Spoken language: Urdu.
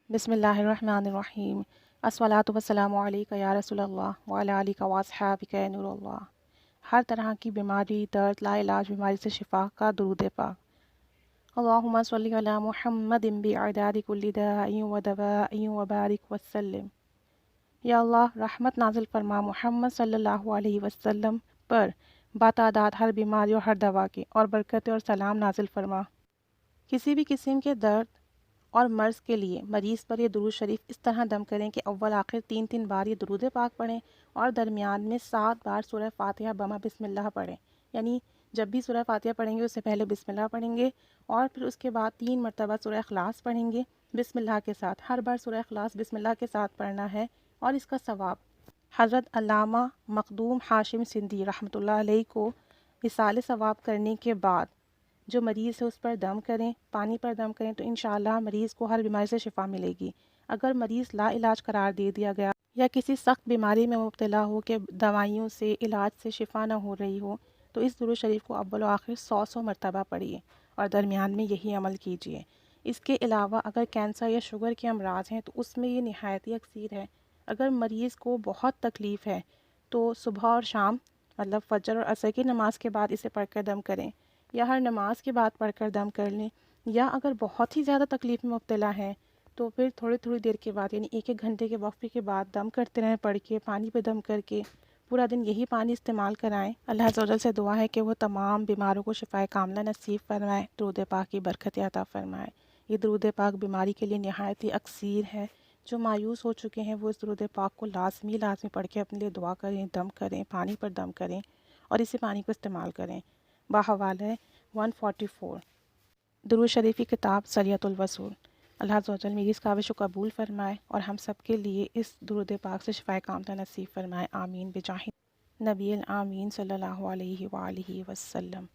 بسم اللہ الرحمن الرحیم۔ الصلاۃ والسلام علیک یا رسول اللہ وعلی آلک واصحابک یا نور اللہ۔ ہر طرح کی بیماری، درد، لا علاج بیماری سے شفا کا درود پاک۔ اللہم صلی علی محمد بعدد کل داء و دواء وبارک وسلم۔ یا اللہ رحمت نازل فرما محمد صلی اللہ علیہ وسلم پر بتعداد ہر بیماری اور ہر دوا کے، اور برکت اور سلام نازل فرما۔ کسی بھی قسم کے درد اور مرض کے لیے مریض پر یہ درود شریف اس طرح دم کریں کہ اول آخر 3 بار یہ درود پاک پڑھیں، اور درمیان میں 7 بار سورہ فاتحہ بما بسم اللہ پڑھیں۔ یعنی جب بھی سورہ فاتحہ پڑھیں گے اس سے پہلے بسم اللہ پڑھیں گے، اور پھر اس کے بعد 3 مرتبہ سورہ اخلاص پڑھیں گے بسم اللہ کے ساتھ۔ ہر بار سورہ اخلاص بسم اللہ کے ساتھ پڑھنا ہے، اور اس کا ثواب حضرت علامہ مخدوم ہاشم سندھی رحمۃ اللہ علیہ کو اصال ثواب کرنے کے بعد جو مریض ہے اس پر دم کریں، پانی پر دم کریں، تو انشاءاللہ مریض کو ہر بیماری سے شفا ملے گی۔ اگر مریض لا علاج قرار دے دیا گیا یا کسی سخت بیماری میں مبتلا ہو کہ دوائیوں سے، علاج سے شفا نہ ہو رہی ہو، تو اس درود شریف کو اول و آخر 100 مرتبہ پڑھیے، اور درمیان میں یہی عمل کیجیے۔ اس کے علاوہ اگر کینسر یا شوگر کے امراض ہیں تو اس میں یہ نہایت ہی اکثیر ہے۔ اگر مریض کو بہت تکلیف ہے تو صبح اور شام، مطلب فجر اور عصر کی نماز کے بعد اسے پڑھ کر دم کریں، یا ہر نماز کے بعد پڑھ کر دم کر لیں۔ یا اگر بہت ہی زیادہ تکلیف میں مبتلا ہیں تو پھر تھوڑی دیر کے بعد، یعنی 1 گھنٹے کے وقفے کے بعد دم کرتے رہیں، پڑھ کے پانی پہ دم کر کے پورا دن یہی پانی استعمال کرائیں۔ اللہ عز و جل سے دعا ہے کہ وہ تمام بیماروں کو شفائے کاملہ نصیب فرمائے، درود پاک کی برکت عطا فرمائے۔ یہ درود پاک بیماری کے لیے نہایت ہی اکثیر ہے۔ جو مایوس ہو چکے ہیں وہ اس درود پاک کو لازمی پڑھ کے اپنے لیے دعا کریں، دم کریں، پانی پر دم کریں، اور اسی پانی کو استعمال کریں۔ باحوالہ 144 درود شریف کی کتاب سریۃ الوصول۔ اللہ عز و جل میری اس کاوش کو قبول فرمائے، اور ہم سب کے لیے اس درود پاک سے شفائے کاملہ نصیب فرمائے۔ آمین بجاہ نبی الامین صلی اللہ علیہ وآلہ وسلم۔